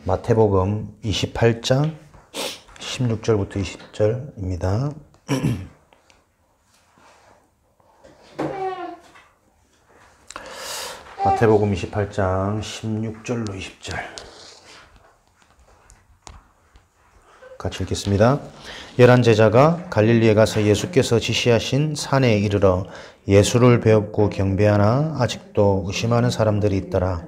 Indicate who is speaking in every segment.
Speaker 1: 마태복음 28장 16절부터 20절입니다. 마태복음 28장 16절로 20절 같이 읽겠습니다. 11제자가 갈릴리에 가서 예수께서 지시하신 산에 이르러 예수를 배웁고 경배하나 아직도 의심하는 사람들이 있더라.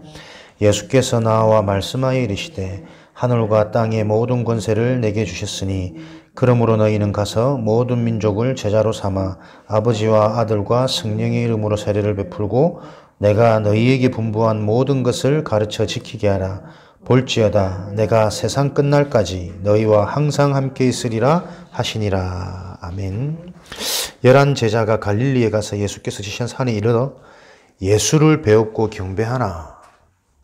Speaker 1: 예수께서 나와 말씀하여 이르시되 하늘과 땅의 모든 권세를 내게 주셨으니 그러므로 너희는 가서 모든 민족을 제자로 삼아 아버지와 아들과 성령의 이름으로 세례를 베풀고 내가 너희에게 분부한 모든 것을 가르쳐 지키게 하라. 볼지어다 내가 세상 끝날까지 너희와 항상 함께 있으리라 하시니라. 아멘. 11제자가 갈릴리에 가서 예수께서 지시한 산에 이르러 예수를 배웁고 경배하나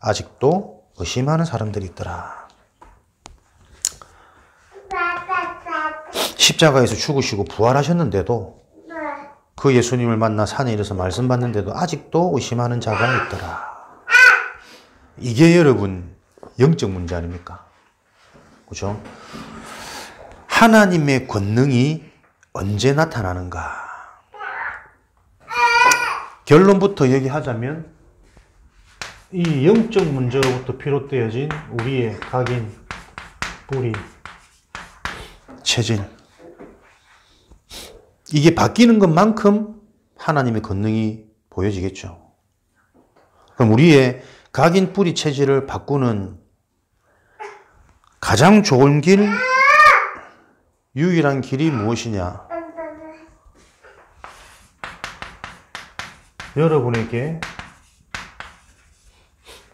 Speaker 1: 아직도 의심하는 사람들이 있더라. 십자가에서 죽으시고 부활하셨는데도 그 예수님을 만나 산에 이르러서 말씀 받는데도 아직도 의심하는 자가 있더라. 이게 여러분 영적 문제 아닙니까? 그죠? 하나님의 권능이 언제 나타나는가? 결론부터 얘기하자면 이 영적 문제로부터 비롯되어진 우리의 각인, 뿌리, 체질 이게 바뀌는 것만큼 하나님의 권능이 보여지겠죠. 그럼 우리의 각인, 뿌리, 체질을 바꾸는 가장 좋은 길, 유일한 길이 무엇이냐? 여러분에게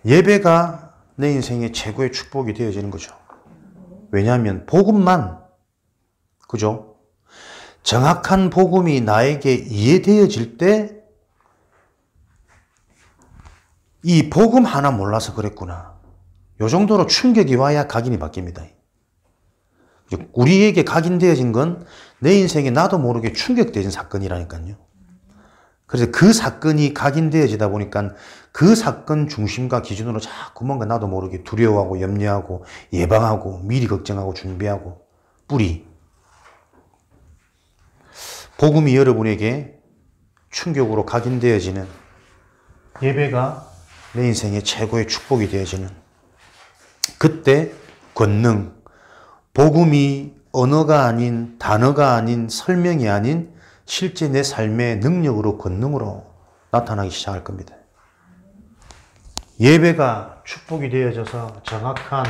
Speaker 1: 예배가 내 인생의 최고의 축복이 되어지는 거죠. 왜냐하면 복음만, 그죠? 정확한 복음이 나에게 이해되어질 때 이 복음 하나 몰라서 그랬구나. 요 정도로 충격이 와야 각인이 바뀝니다. 우리에게 각인되어진 건 내 인생에 나도 모르게 충격되어진 사건이라니까요. 그래서 그 사건이 각인되어지다 보니까 그 사건 중심과 기준으로 자꾸 뭔가 나도 모르게 두려워하고 염려하고 예방하고 미리 걱정하고 준비하고 뿌리. 복음이 여러분에게 충격으로 각인되어지는 예배가 내 인생의 최고의 축복이 되어지는 그때 권능, 복음이 언어가 아닌 단어가 아닌 설명이 아닌 실제 내 삶의 능력으로 권능으로 나타나기 시작할 겁니다. 예배가 축복이 되어져서 정확한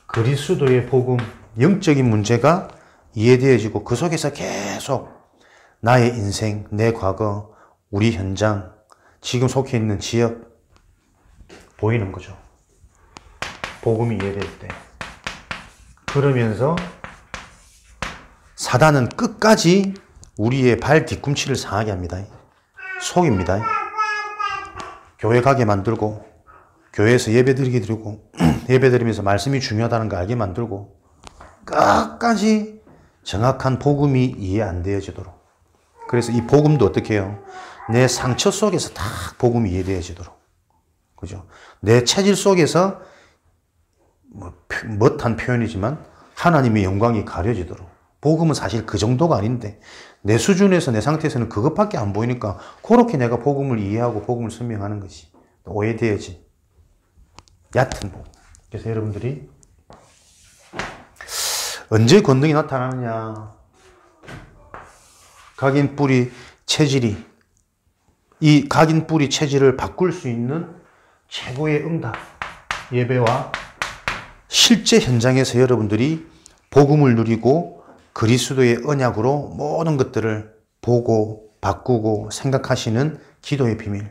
Speaker 1: 그리스도의 복음, 영적인 문제가 이해되어지고 그 속에서 계속 나의 인생, 내 과거, 우리 현장, 지금 속해 있는 지역 보이는 거죠. 복음이 이해될 때. 그러면서 사단은 끝까지 우리의 발 뒤꿈치를 상하게 합니다. 속입니다. 교회 가게 만들고 교회에서 예배드리게 드리고 예배드리면서 말씀이 중요하다는 거 알게 만들고 끝까지 정확한 복음이 이해 안 되어지도록. 그래서 이 복음도 어떻게 해요? 내 상처 속에서 다 복음이 이해되어지도록. 그죠? 내 체질 속에서 멋한 표현이지만 하나님의 영광이 가려지도록. 복음은 사실 그 정도가 아닌데 내 수준에서 내 상태에서는 그것밖에 안 보이니까 그렇게 내가 복음을 이해하고 복음을 설명하는 것이 오해되어진 얕은 복음. 그래서 여러분들이 언제 권능이 나타나느냐? 각인 뿌리 체질이 이 각인 뿌리 체질을 바꿀 수 있는 최고의 응답 예배와 실제 현장에서 여러분들이 복음을 누리고 그리스도의 언약으로 모든 것들을 보고 바꾸고 생각하시는 기도의 비밀.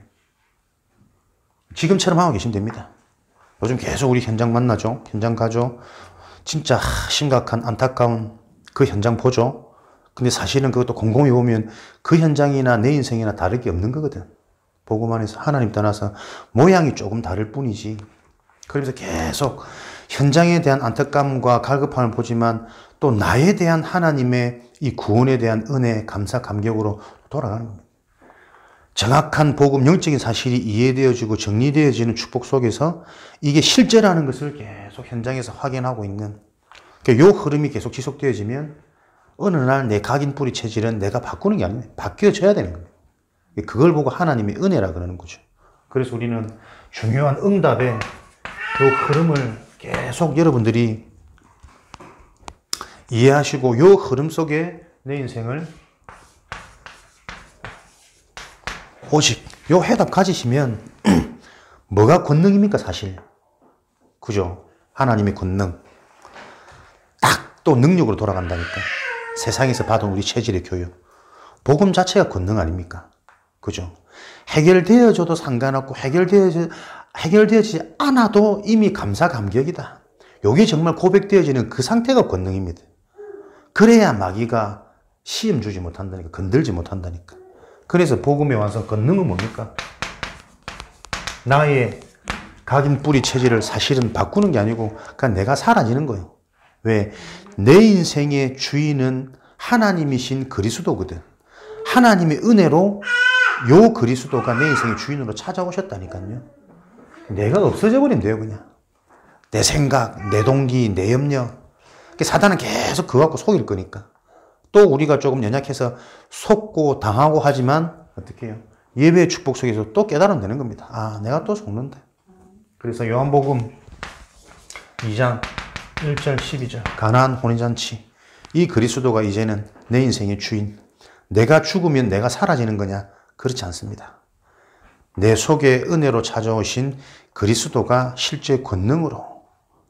Speaker 1: 지금처럼 하고 계시면 됩니다. 요즘 계속 우리 현장 만나죠. 현장 가죠. 진짜 심각한 안타까운 그 현장 보죠. 근데 사실은 그것도 곰곰이 보면 그 현장이나 내 인생이나 다를 게 없는 거거든. 복음 안에서 하나님 떠나서 모양이 조금 다를 뿐이지. 그러면서 계속 현장에 대한 안타까움과 갈급함을 보지만 또 나에 대한 하나님의 이 구원에 대한 은혜, 감사, 감격으로 돌아가는 겁니다. 정확한 복음, 영적인 사실이 이해되어지고 정리되어지는 축복 속에서 이게 실제라는 것을 계속 현장에서 확인하고 있는 요 흐름이 계속 지속되어지면 어느 날 내 각인 뿌리 체질은 내가 바꾸는 게 아니에요. 바뀌어져야 되는 거예요. 그걸 보고 하나님의 은혜라 그러는 거죠. 그래서 우리는 중요한 응답의 요 흐름을 계속 여러분들이 이해하시고 요 흐름 속에 내 인생을 오직 요 해답 가지시면 뭐가 권능입니까 사실? 그죠? 하나님의 권능. 딱 또 능력으로 돌아간다니까. 세상에서 받은 우리 체질의 교육. 복음 자체가 권능 아닙니까? 그죠? 해결되어져도 상관없고 해결되어지지 않아도 이미 감사 감격이다. 요게 정말 고백되어지는 그 상태가 권능입니다. 그래야 마귀가 시험 주지 못한다니까. 건들지 못한다니까. 그래서 복음의 완성 권능은 뭡니까? 나의 각인 뿌리 체질을 사실은 바꾸는 게 아니고 그냥 내가 사라지는 거예요. 왜? 내 인생의 주인은 하나님이신 그리스도거든. 하나님의 은혜로 요 그리스도가 내 인생의 주인으로 찾아오셨다니까요. 내가 없어져 버리면 돼요, 그냥. 내 생각, 내 동기, 내 염려. 사단은 계속 그거 갖고 속일 거니까. 또 우리가 조금 연약해서 속고 당하고 하지만 어떻게 해요? 예배의 축복 속에서 또 깨달으면 되는 겁니다. 아, 내가 또 속는다. 그래서 요한복음 2장 1절 12절 가나안 혼인잔치. 이 그리스도가 이제는 내 인생의 주인. 내가 죽으면 내가 사라지는 거냐? 그렇지 않습니다. 내 속에 은혜로 찾아오신 그리스도가 실제 권능으로,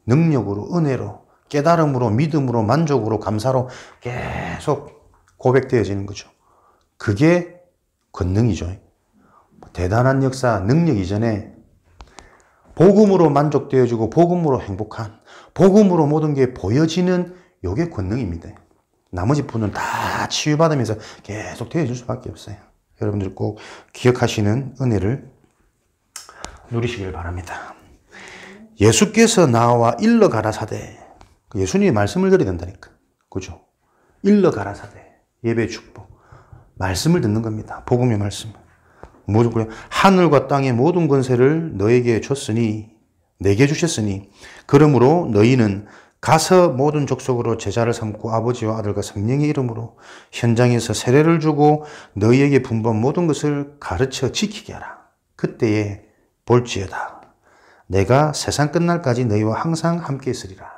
Speaker 1: 능력으로, 은혜로, 깨달음으로, 믿음으로, 만족으로, 감사로 계속 고백되어지는 거죠. 그게 권능이죠. 대단한 역사, 능력 이전에 복음으로 만족되어지고 복음으로 행복한, 복음으로 모든 게 보여지는 요게 권능입니다. 나머지 분은 다 치유받으면서 계속 되어질 수밖에 없어요. 여러분들 꼭 기억하시는 은혜를 누리시길 바랍니다. 예수께서 나와 일러 가라사대. 예수님이 말씀을 드려야 된다니까. 그죠? 일러 가라사대. 예배의 축복. 말씀을 듣는 겁니다. 복음의 말씀. 뭐죠? 하늘과 땅의 모든 권세를 너에게 줬으니, 내게 주셨으니, 그러므로 너희는 가서 모든 족속으로 제자를 삼고 아버지와 아들과 성령의 이름으로 현장에서 세례를 주고 너희에게 분부한 모든 것을 가르쳐 지키게 하라. 그때에 볼지어다. 내가 세상 끝날까지 너희와 항상 함께 있으리라.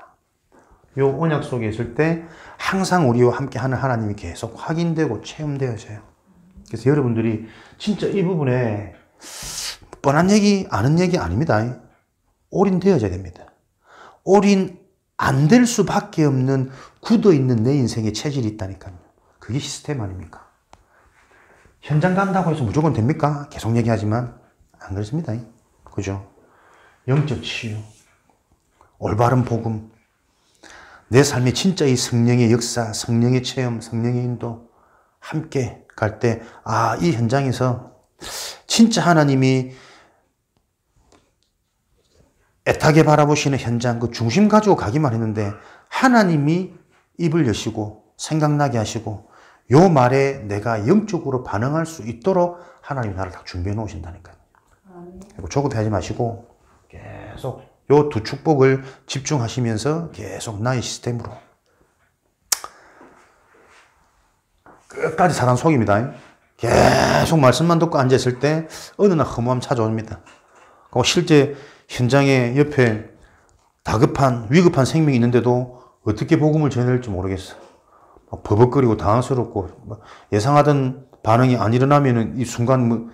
Speaker 1: 요 언약 속에 있을 때 항상 우리와 함께 하는 하나님이 계속 확인되고 체험되어져요. 그래서 여러분들이 진짜 이 부분에 뻔한 얘기, 아는 얘기 아닙니다. 올인되어져야 됩니다. 올인 안 될 수밖에 없는 굳어있는 내 인생의 체질이 있다니까요. 그게 시스템 아닙니까? 현장 간다고 해서 무조건 됩니까? 계속 얘기하지만 안 그렇습니다. 그죠? 영적 치유, 올바른 복음, 내 삶에 진짜 이 성령의 역사, 성령의 체험, 성령의 인도 함께 갈 때, 아, 이 현장에서 진짜 하나님이 애타게 바라보시는 현장, 그 중심 가지고 가기만 했는데 하나님이 입을 여시고 생각나게 하시고 요 말에 내가 영적으로 반응할 수 있도록 하나님이 나를 다 준비해 놓으신다니까요. 조급해하지 마시고 계속 요 두 축복을 집중하시면서 계속 나의 시스템으로 끝까지 사단 속입니다. 계속 말씀만 듣고 앉아있을 때 어느 날 허무함 찾아옵니다. 실제 현장에 옆에 다급한 위급한 생명이 있는데도 어떻게 복음을 전해야 지 모르겠어. 막 버벅거리고 당황스럽고 예상하던 반응이 안 일어나면 이 순간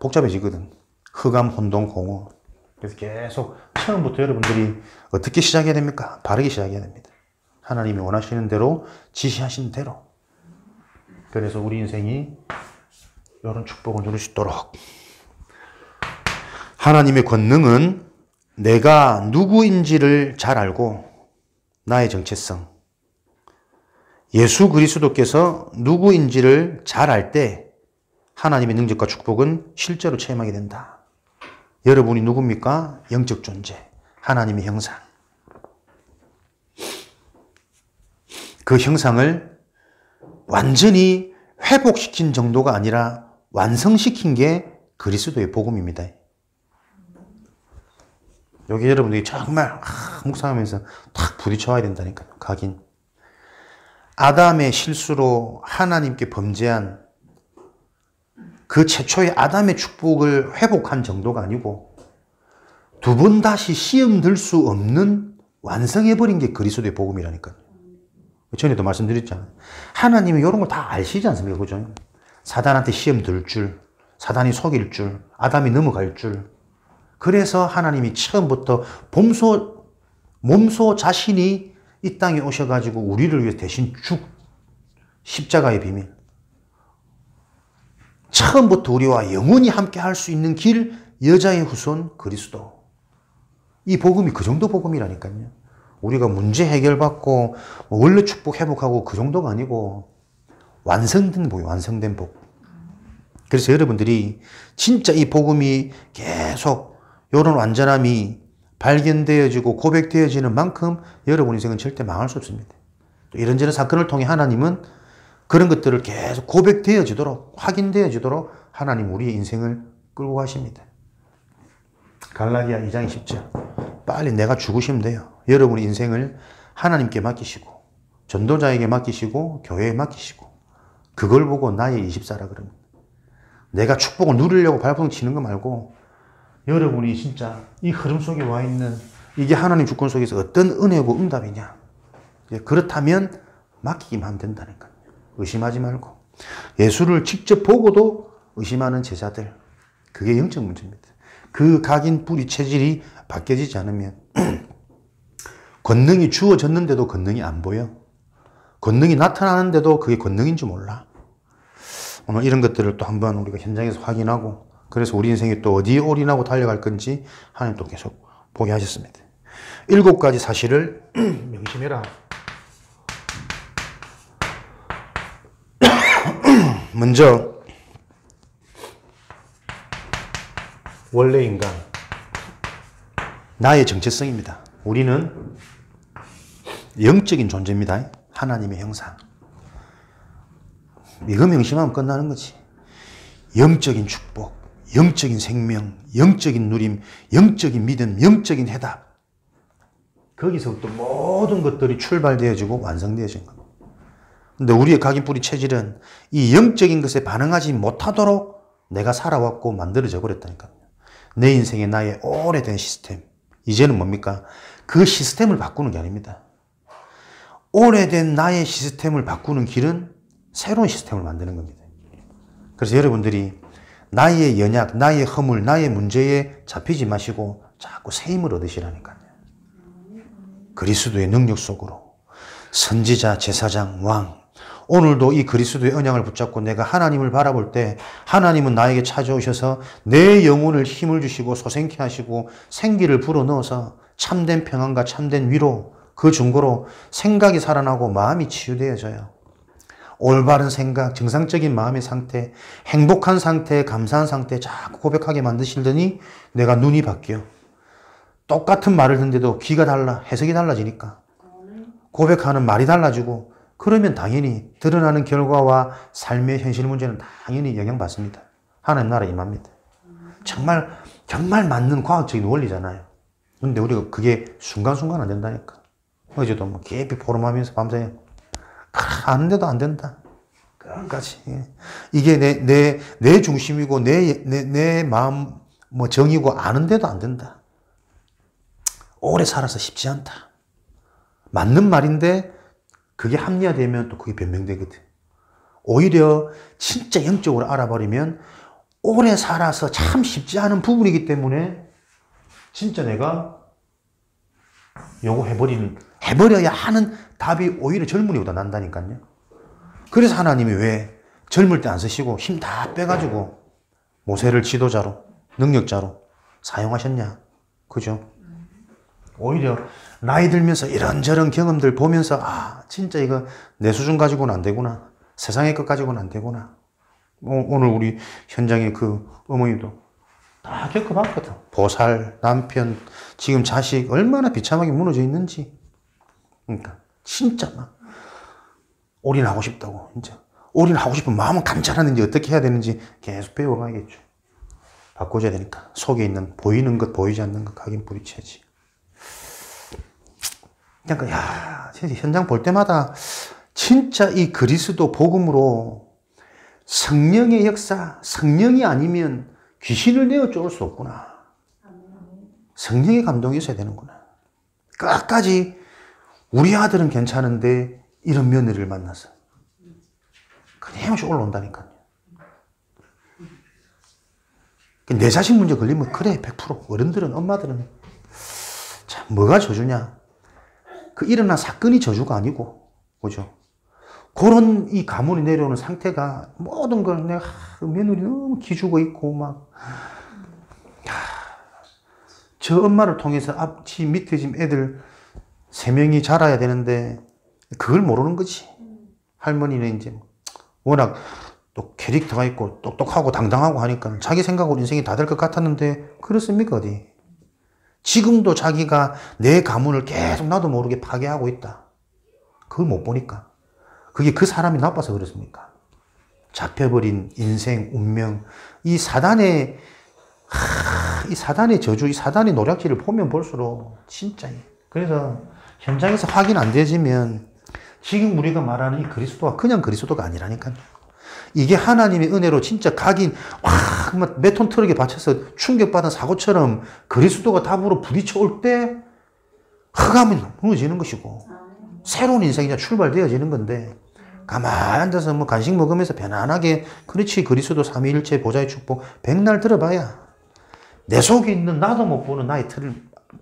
Speaker 1: 복잡해지거든. 흑암, 혼동, 공허. 그래서 계속 처음부터 여러분들이 어떻게 시작해야 됩니까? 바르게 시작해야 됩니다. 하나님이 원하시는 대로, 지시하신 대로. 그래서 우리 인생이 이런 축복을 누릴 수 있도록. 하나님의 권능은 내가 누구인지를 잘 알고 나의 정체성, 예수 그리스도께서 누구인지를 잘 알 때 하나님의 능력과 축복은 실제로 체험하게 된다. 여러분이 누굽니까? 영적 존재, 하나님의 형상. 그 형상을 완전히 회복시킨 정도가 아니라 완성시킨 게 그리스도의 복음입니다. 여기 여러분들이 정말 묵상하면서 탁 부딪혀야 된다니까요. 각인. 아담의 실수로 하나님께 범죄한 그 최초의 아담의 축복을 회복한 정도가 아니고 두 번 다시 시험 들 수 없는 완성해버린 게 그리스도의 복음이라니까요. 전에도 말씀드렸잖아요. 하나님이 이런 걸 다 아시지 않습니까? 그죠? 사단한테 시험 들 줄, 사단이 속일 줄, 아담이 넘어갈 줄. 그래서 하나님이 처음부터 몸소 자신이 이 땅에 오셔가지고 우리를 위해 대신 십자가의 비밀. 처음부터 우리와 영원히 함께 할 수 있는 길, 여자의 후손 그리스도. 이 복음이 그 정도 복음이라니까요. 우리가 문제 해결받고 원래 축복 회복하고 그 정도가 아니고 완성된 복이 완성된 복. 그래서 여러분들이 진짜 이 복음이 계속 이런 완전함이 발견되어지고 고백되어지는 만큼 여러분 인생은 절대 망할 수 없습니다. 또 이런저런 사건을 통해 하나님은 그런 것들을 계속 고백되어지도록 확인되어지도록 하나님 우리의 인생을 끌고 가십니다. 갈라디아 2장 10절. 빨리 내가 죽으시면 돼요. 여러분의 인생을 하나님께 맡기시고 전도자에게 맡기시고 교회에 맡기시고 그걸 보고 나의 24라 그럽니다. 내가 축복을 누리려고 발버둥 치는 거 말고 여러분이 진짜 이 흐름 속에 와 있는 이게 하나님 주권 속에서 어떤 은혜고 응답이냐. 그렇다면 맡기기만 하면 된다니까요. 의심하지 말고. 예수를 직접 보고도 의심하는 제자들. 그게 영적 문제입니다. 그 각인 뿌리 체질이 바뀌어지지 않으면 권능이 주어졌는데도 권능이 안 보여. 권능이 나타나는데도 그게 권능인 줄 몰라. 오늘 이런 것들을 또 한번 우리가 현장에서 확인하고 그래서 우리 인생이 또 어디에 올인하고 달려갈 건지 하나님 또 계속 보게 하셨습니다. 7가지 사실을 명심해라. 먼저 원래 인간 나의 정체성입니다. 우리는 영적인 존재입니다. 하나님의 형상. 이거 명심하면 끝나는 거지. 영적인 축복, 영적인 생명, 영적인 누림, 영적인 믿음, 영적인 해답. 거기서부터 모든 것들이 출발되어지고 완성되어진 겁니다. 근데 우리의 각인뿌리 체질은 이 영적인 것에 반응하지 못하도록 내가 살아왔고 만들어져 버렸다니까요. 내 인생에 나의 오래된 시스템. 이제는 뭡니까? 그 시스템을 바꾸는 게 아닙니다. 오래된 나의 시스템을 바꾸는 길은 새로운 시스템을 만드는 겁니다. 그래서 여러분들이 나의 연약, 나의 허물, 나의 문제에 잡히지 마시고 자꾸 새 힘을 얻으시라니까요. 그리스도의 능력 속으로 선지자, 제사장, 왕. 오늘도 이 그리스도의 언약을 붙잡고 내가 하나님을 바라볼 때 하나님은 나에게 찾아오셔서 내 영혼을 힘을 주시고 소생케 하시고 생기를 불어넣어서 참된 평안과 참된 위로 그 증거로 생각이 살아나고 마음이 치유되어져요. 올바른 생각, 정상적인 마음의 상태, 행복한 상태, 감사한 상태 자꾸 고백하게 만드시더니 내가 눈이 바뀌어. 똑같은 말을 듣는데도 귀가 달라, 해석이 달라지니까. 고백하는 말이 달라지고 그러면 당연히 드러나는 결과와 삶의 현실 문제는 당연히 영향받습니다. 하나님 나라 임합니다. 정말 맞는 과학적인 원리잖아요. 근데 우리가 그게 순간순간 안 된다니까. 어제도 뭐 깊이 포럼하면서 밤새 아는데도 안 된다. 끝까지. 이게 내 중심이고 내 마음 뭐 정이고 아는데도 안 된다. 오래 살아서 쉽지 않다. 맞는 말인데 그게 합리화되면 또 그게 변명되거든. 오히려 진짜 영적으로 알아버리면 오래 살아서 참 쉽지 않은 부분이기 때문에 진짜 내가 요거 해버려야 하는 답이 오히려 젊은이보다 난다니까요. 그래서 하나님이 왜 젊을 때 안 쓰시고 힘 다 빼가지고 모세를 지도자로, 능력자로 사용하셨냐. 그죠? 오히려 나이 들면서 이런저런 경험들 보면서 진짜 이거 내 수준 가지고는 안 되구나. 세상의 것 가지고는 안 되구나. 오늘 우리 현장에 그 어머니도 다 겪어봤거든. 보살, 남편, 지금 자식 얼마나 비참하게 무너져 있는지. 그러니까 진짜 막 올인하고 싶다고. 진짜 올인하고 싶은 마음은 간절하는지 어떻게 해야 되는지 계속 배워가야겠죠. 바꿔줘야 되니까. 속에 있는 보이는 것, 보이지 않는 것 각인 뿌리쳐야지. 그러니까 야, 진짜 현장 볼 때마다 진짜 이 그리스도 복음으로 성령의 역사, 성령이 아니면 귀신을 내어 쫓을 수 없구나. 성령의 감동이 있어야 되는구나. 끝까지 우리 아들은 괜찮은데 이런 며느리를 만나서 끊임없이 올라온다니까요. 내 자식 문제 걸리면 그래 100%. 어른들은 엄마들은 참 뭐가 저주냐. 그 일어난 사건이 저주가 아니고 그죠. 그런 이 가문이 내려오는 상태가 모든 걸 내가 며느리 너무 기죽어 있고 막 저 엄마를 통해서 앞지 밑에 지금 애들 3명이 자라야 되는데 그걸 모르는 거지. 할머니는 이제 워낙 또 캐릭터가 있고 똑똑하고 당당하고 하니까 자기 생각으로 인생이 다 될 것 같았는데 그렇습니까 어디. 지금도 자기가 내 가문을 계속 나도 모르게 파괴하고 있다. 그걸 못 보니까. 그게 그 사람이 나빠서 그렇습니까? 잡혀버린 인생, 운명, 이 사단의 저주, 이 사단의 노략질을 보면 볼수록 진짜. 그래서 현장에서 확인 안 되지면 지금 우리가 말하는 이 그리스도가 그냥 그리스도가 아니라니까요. 이게 하나님의 은혜로 진짜 각인 몇 톤 트럭에 받쳐서 충격받은 사고처럼 그리스도가 답으로 부딪혀 올 때 흑암이 무너지는 것이고 새로운 인생이 출발되어지는 건데 가만히 앉아서 뭐 간식 먹으면서 편안하게 그렇지 그리스도 삼위일체 보좌의 축복 백날 들어봐야 내 속에 있는 나도 못 보는 나의 틀을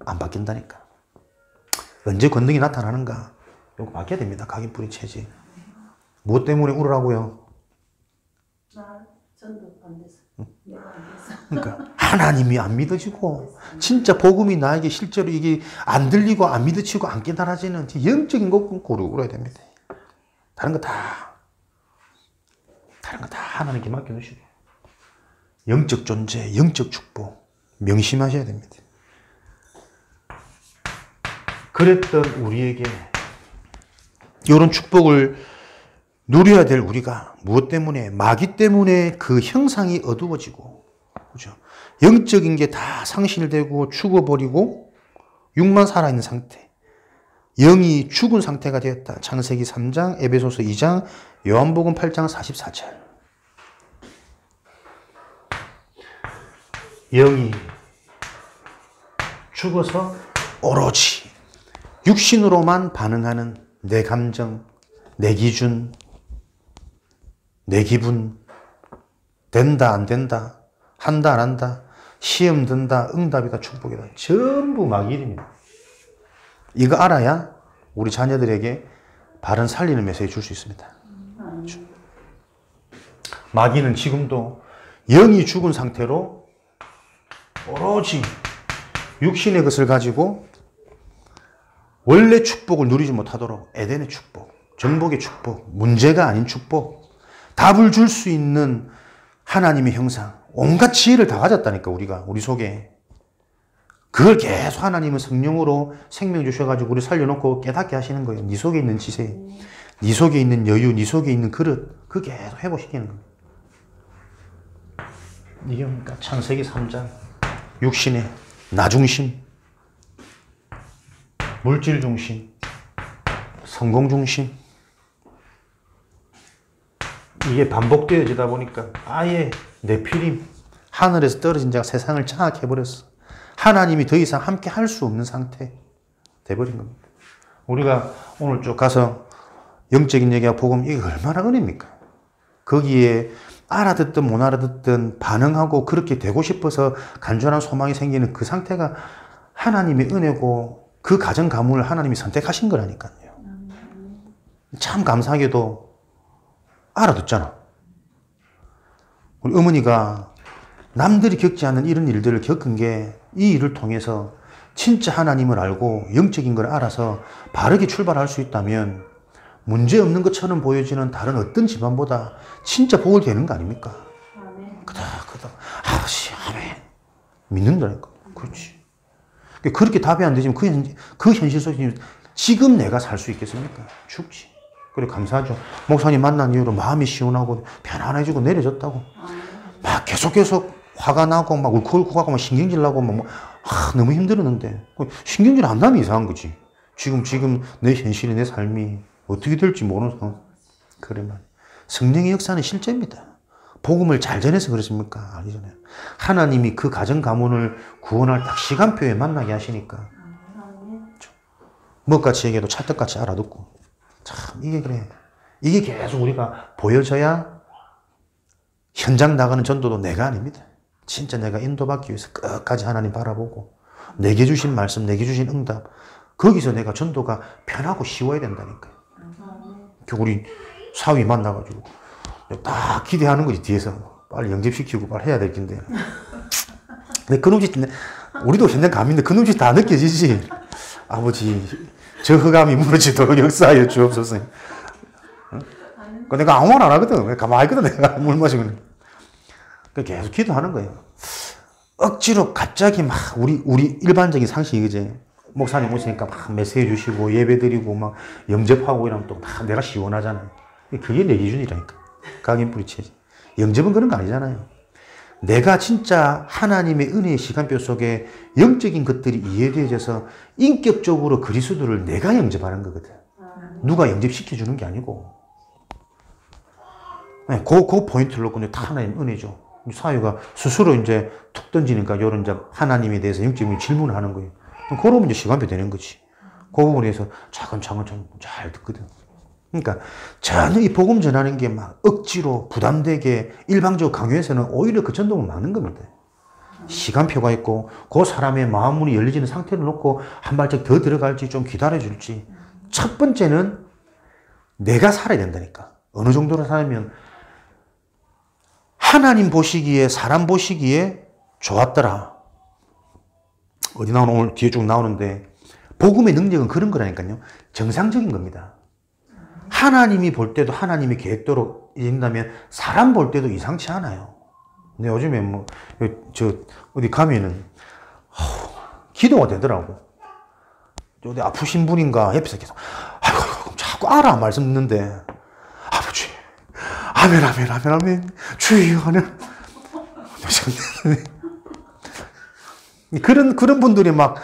Speaker 1: 안 바뀐다니까. 언제 권능이 나타나는가? 이거 바뀌어야 됩니다. 각인 뿌리 체질. 무엇 때문에 울으라고요?
Speaker 2: 전도 안 돼서. 내가 안 돼서.
Speaker 1: 그러니까 하나님이 안 믿어지고 진짜 복음이 나에게 실제로 이게 안 들리고 안 믿어지고 안 깨달아지는 영적인 것 고루 울어야 됩니다. 다른 거 다 하나님께 맡겨놓으시고 영적 존재, 영적 축복 명심하셔야 됩니다. 그랬던 우리에게 이런 축복을 누려야 될 우리가 무엇 때문에? 마귀 때문에 그 형상이 어두워지고, 그죠? 영적인 게 다 상실되고 죽어버리고 육만 살아있는 상태. 영이 죽은 상태가 되었다. 창세기 3장, 에베소서 2장, 요한복음 8장 44절. 영이 죽어서 오로지 육신으로만 반응하는 내 감정, 내 기준, 내 기분, 된다 안 된다, 한다 안 한다, 시험 든다, 응답이다, 축복이다. 전부 마귀 일입니다. 이거 알아야 우리 자녀들에게 바른 살리는 메시지 줄 수 있습니다. 마귀는 지금도 영이 죽은 상태로 오로지 육신의 것을 가지고 원래 축복을 누리지 못하도록 에덴의 축복, 정복의 축복, 문제가 아닌 축복, 답을 줄 수 있는 하나님의 형상, 온갖 지혜를 다 가졌다니까 우리 속에. 그걸 계속 하나님은 성령으로 생명 주셔가지고 우리 살려놓고 깨닫게 하시는 거예요. 네 속에 있는 지세, 네 속에 있는 여유, 네 속에 있는 그릇, 그거 계속 회복시키는 거예요. 이게 뭡니까? 창세기 3장 육신의 나중심, 물질 중심, 성공 중심, 이게 반복되어지다 보니까 아예 네피림, 하늘에서 떨어진 자가 세상을 장악해버렸어. 하나님이 더 이상 함께 할 수 없는 상태 돼버린 겁니다. 우리가 오늘 쭉 가서 영적인 얘기와 복음, 이게 얼마나 은혜입니까? 거기에 알아듣든 못 알아듣든 반응하고 그렇게 되고 싶어서 간절한 소망이 생기는 그 상태가 하나님의 은혜고 그 가정 가문을 하나님이 선택하신 거라니까요. 참 감사하게도 알아듣잖아. 우리 어머니가 남들이 겪지 않는 이런 일들을 겪은 게 이 일을 통해서 진짜 하나님을 알고 영적인 걸 알아서 바르게 출발할 수 있다면 문제 없는 것처럼 보여지는 다른 어떤 집안보다 진짜 복을 되는 거 아닙니까? 그다 아멘 믿는다니까. 그렇지. 그렇게 답이 안 되지만 그 현실 속에 지금 내가 살 수 있겠습니까? 죽지. 그래 감사하죠. 목사님 만난 이후로 마음이 시원하고 편안해지고 내려졌다고. 막 계속 화가 나고 막 울컥울컥 하고 막 신경질 나고 막 너무 힘들었는데 신경질 안 나면 이상한 거지. 지금 내 현실이 내 삶이 어떻게 될지 모르는 상황. 그래 말. 성령의 역사는 실제입니다. 복음을 잘 전해서 그렇습니까? 아니잖아요. 하나님이 그 가정 가문을 구원할 딱 시간표에 만나게 하시니까 먹같이 얘기해도 찰떡같이 알아듣고 참 이게 그래. 이게 계속 우리가 보여져야 현장 나가는 전도도 내가 아닙니다. 진짜 내가 인도받기 위해서 끝까지 하나님 바라보고 내게 주신 말씀, 내게 주신 응답 거기서 내가 전도가 편하고 쉬워야 된다니까요. 우리 사위 만나가지고 딱 기대하는 거지. 뒤에서 빨리 영접시키고 빨리 해야 될 텐데 근데 그 놈짓 우리도 현장 감인데 그 놈짓 다 느껴지지. 아버지 저 흑암이 무너지도록 역사하여 주옵소서. 내가 아무 말 안 하거든. 가만히 있거든. 내가 물 마시고 계속 기도하는 거예요. 억지로 갑자기 막 우리 일반적인 상식이 그제 목사님 오시니까 막 메시지 주시고 예배 드리고 막 영접하고 이러면 또 막 내가 시원하잖아요. 그게 내 기준이라니까. 각인 뿌리채지. 영접은 그런 거 아니잖아요. 내가 진짜 하나님의 은혜의 시간표 속에 영적인 것들이 이해되어져서 인격적으로 그리스도를 내가 영접하는 거거든. 누가 영접시켜주는 게 아니고. 네, 그 포인트를 놓고 다 하나님 은혜죠. 사유가 스스로 이제 툭 던지니까 이런 이제 하나님에 대해서 영적인 질문을 하는 거예요. 그러면 이제 시간표 되는 거지. 그 부분에서 차근차근 잘 듣거든. 그러니까 전혀 이 복음 전하는 게 막 억지로 부담되게 일방적으로 강요해서는 오히려 그 전동을 막는 겁니다. 시간표가 있고 그 사람의 마음 문이 열리지는 상태를 놓고 한 발짝 더 들어갈지 좀 기다려줄지. 첫 번째는 내가 살아야 된다니까. 어느 정도로 살면 하나님 보시기에 사람 보시기에 좋았더라. 어디 나오는 오늘 뒤에 쭉 나오는데 복음의 능력은 그런 거라니까요. 정상적인 겁니다. 하나님이 볼 때도 하나님의 계획대로 이긴다면 사람 볼 때도 이상치 않아요. 근데 요즘에 어디 가면은 기도가 되더라고. 어디 아프신 분인가 옆에서 계속 아이고 자꾸 알아 말씀 듣는데 아버지 아멘 아멘 아멘 아멘 주여 하는 그런 분들이 막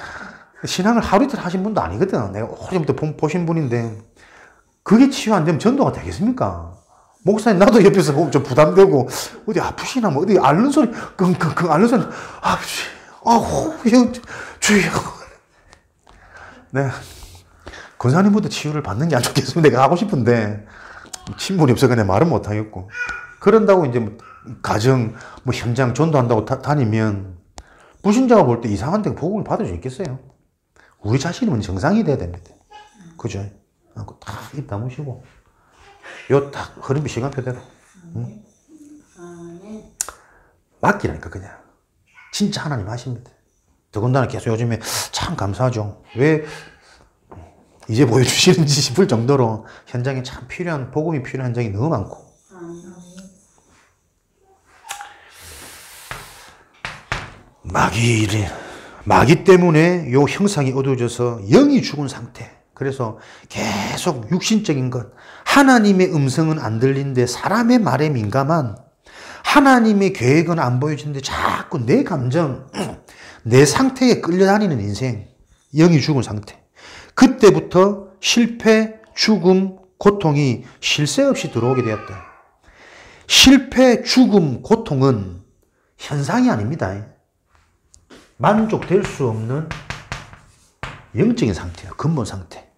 Speaker 1: 신앙을 하루 이틀 하신 분도 아니거든. 내가 오래전부터 보신 분인데 그게 치유 안 되면 전도가 되겠습니까? 목사님 나도 옆에서 보면 좀 부담되고 어디 아프시나 뭐 어디 앓는 소리 끙끙끙 앓는 소리 아버지 주여 네 권사님부터 치유를 받는 게 안 좋겠으면 내가 하고 싶은데 친분이 없어 그냥 말은 못 하겠고 그런다고 이제 뭐 가정 뭐 현장 전도한다고 다니면 불신자가 볼 때 이상한데 복음을 받을 수 있겠어요? 우리 자신은 정상이 돼야 됩니다. 그죠? 딱 입 다무시고 요 딱 흐름비 시간표대로 응? 맡기라니까 그냥 진짜 하나님 하십니다. 더군다나 계속 요즘에 참 감사하죠. 왜 이제 보여주시는지 싶을 정도로 현장에 참 필요한 복음이 필요한 현장이 너무 많고 마귀 때문에 요 형상이 어두워져서 영이 죽은 상태. 그래서 계속 육신적인 것, 하나님의 음성은 안 들리는데 사람의 말에 민감한 하나님의 계획은 안 보여지는데 자꾸 내 감정, 내 상태에 끌려다니는 인생, 영이 죽은 상태. 그때부터 실패, 죽음, 고통이 쉴 새 없이 들어오게 되었다. 실패, 죽음, 고통은 현상이 아닙니다. 만족될 수 없는 영적인 상태예요. 근본 상태.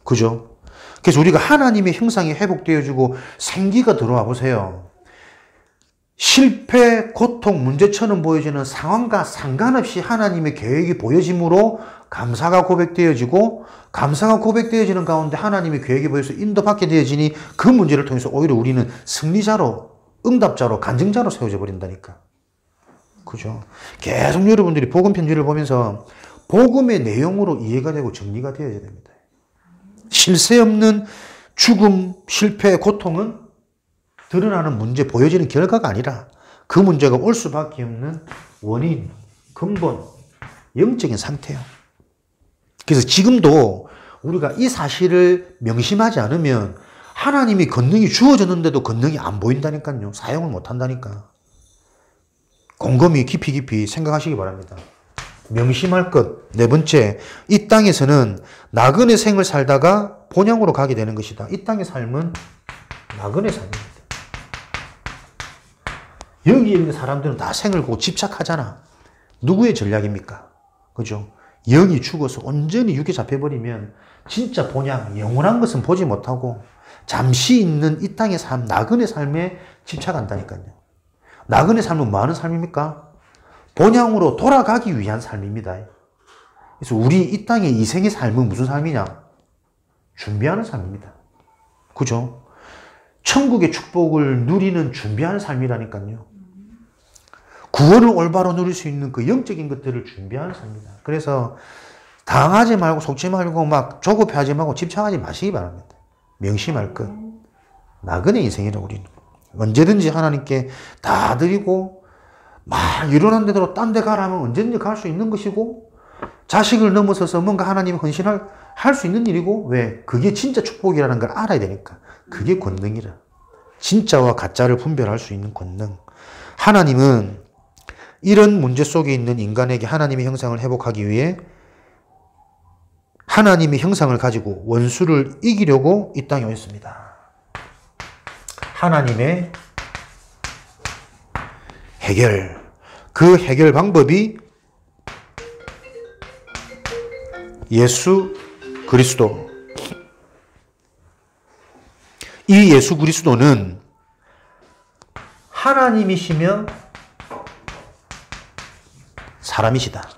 Speaker 1: 그죠? 그래서 우리가 하나님의 형상이 회복되어지고 생기가 들어와 보세요. 실패, 고통, 문제처럼 보여지는 상황과 상관없이 하나님의 계획이 보여짐으로 감사가 고백되어지고 감사가 고백되어지는 가운데 하나님의 계획이 보여서 인도받게 되어지니 그 문제를 통해서 오히려 우리는 승리자로, 응답자로, 간증자로 세워져 버린다니까. 그죠? 계속 여러분들이 복음 편지를 보면서 복음의 내용으로 이해가 되고 정리가 되어야 됩니다. 쉴 새 없는 죽음, 실패, 고통은 드러나는 문제, 보여지는 결과가 아니라 그 문제가 올 수밖에 없는 원인, 근본, 영적인 상태예요. 그래서 지금도 우리가 이 사실을 명심하지 않으면 하나님이 권능이 주어졌는데도 권능이 안 보인다니까요. 사용을 못 한다니까. 곰곰이 깊이 생각하시기 바랍니다. 명심할 것. 네 번째, 이 땅에서는 나그네 생을 살다가 본향으로 가게 되는 것이다. 이 땅의 삶은 나그네 삶입니다. 여기 있는 사람들은 다 생을 보고 집착하잖아. 누구의 전략입니까? 그죠? 영이 죽어서 온전히 육에 잡혀버리면 진짜 본향, 영원한 것은 보지 못하고 잠시 있는 이 땅의 삶, 나그네 삶에 집착한다니까요. 나그네 삶은 뭐 하는 삶입니까? 본향으로 돌아가기 위한 삶입니다. 그래서 우리 이 땅의 이생의 삶은 무슨 삶이냐? 준비하는 삶입니다. 그죠? 천국의 축복을 누리는 준비하는 삶이라니까요. 구원을 올바로 누릴 수 있는 그 영적인 것들을 준비하는 삶입니다. 그래서 당하지 말고 속지 말고 막 조급해하지 말고 집착하지 마시기 바랍니다. 명심할 것. 나그네 인생이라 우리는. 언제든지 하나님께 다 드리고 막 일어난 대로 딴 데 가라면 언제든지 갈 수 있는 것이고 자식을 넘어서서 뭔가 하나님 헌신할 수 있는 일이고 왜? 그게 진짜 축복이라는 걸 알아야 되니까. 그게 권능이라. 진짜와 가짜를 분별할 수 있는 권능. 하나님은 이런 문제 속에 있는 인간에게 하나님의 형상을 회복하기 위해 하나님의 형상을 가지고 원수를 이기려고 이 땅에 오셨습니다. 하나님의 해결. 그 해결 방법이 예수 그리스도. 이 예수 그리스도는 하나님이시며 사람이시다.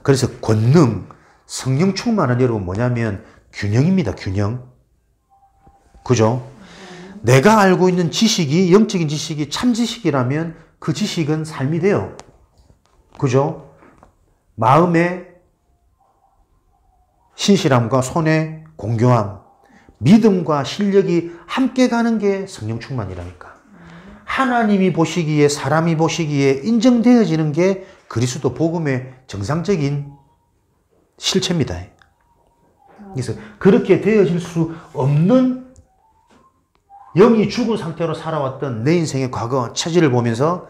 Speaker 1: 그래서 권능, 성령 충만은 여러분 뭐냐면 균형입니다. 균형. 그죠? 내가 알고 있는 지식이, 영적인 지식이 참 지식이라면 그 지식은 삶이 돼요. 그죠? 마음의 신실함과 손의 공교함, 믿음과 실력이 함께 가는 게 성령 충만이라니까. 하나님이 보시기에, 사람이 보시기에 인정되어지는 게 그리스도 복음의 정상적인 실체입니다. 그래서 그렇게 되어질 수 없는 영이 죽은 상태로 살아왔던 내 인생의 과거, 처지를 보면서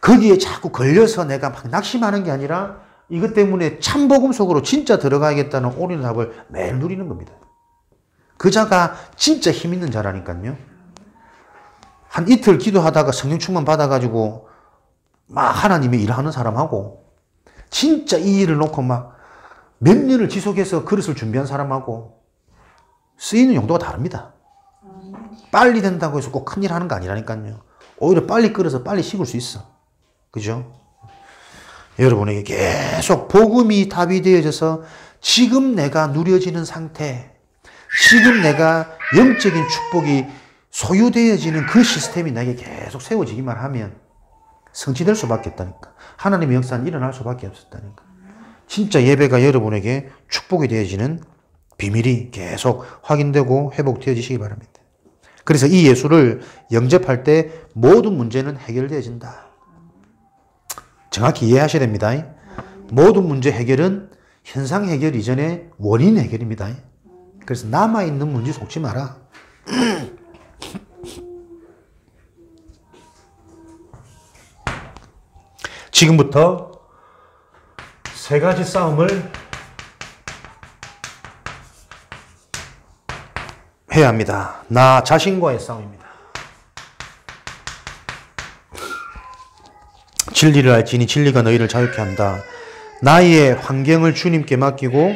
Speaker 1: 거기에 자꾸 걸려서 내가 막 낙심하는 게 아니라 이것 때문에 참 복음 속으로 진짜 들어가야겠다는 옳은 답을 매일 누리는 겁니다. 그 자가 진짜 힘 있는 자라니까요. 한 이틀 기도하다가 성령 충만 받아가지고 막 하나님의 일하는 사람하고 진짜 이 일을 놓고 막 몇 년을 지속해서 그릇을 준비한 사람하고 쓰이는 용도가 다릅니다. 빨리 된다고 해서 꼭 큰일 하는 거 아니라니까요. 오히려 빨리 끓여서 빨리 식을 수 있어. 그죠? 여러분에게 계속 복음이 답이 되어져서 지금 내가 누려지는 상태, 지금 내가 영적인 축복이 소유되어지는 그 시스템이 나에게 계속 세워지기만 하면 성취될 수밖에 없다니까. 하나님의 역사는 일어날 수밖에 없었다니까. 진짜 예배가 여러분에게 축복이 되어지는 비밀이 계속 확인되고 회복되어지시기 바랍니다. 그래서 이 예수를 영접할 때 모든 문제는 해결되어진다. 정확히 이해하셔야 됩니다. 모든 문제 해결은 현상 해결 이전에 원인 해결입니다. 그래서 남아있는 문제 속지 마라. 지금부터 세 가지 싸움을 해야 합니다. 나 자신과의 싸움입니다. 진리를 알지니 진리가 너희를 자유케 한다. 나의 환경을 주님께 맡기고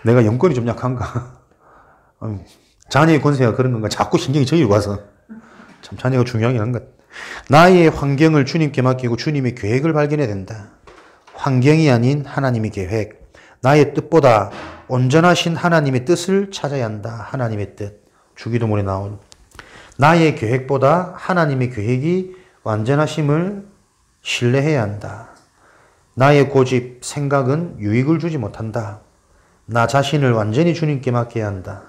Speaker 1: 내가 영권이 좀 약한가? 자녀의 권세가 그런 건가? 자꾸 신경이 저기로 가서 참 자녀가 중요하긴 한 것. 나의 환경을 주님께 맡기고 주님의 계획을 발견해야 된다. 환경이 아닌 하나님의 계획. 나의 뜻보다 온전하신 하나님의 뜻을 찾아야 한다. 하나님의 뜻. 주기도문에 나온 나의 계획보다 하나님의 계획이 완전하심을 신뢰해야 한다. 나의 고집, 생각은 유익을 주지 못한다. 나 자신을 완전히 주님께 맡겨야 한다.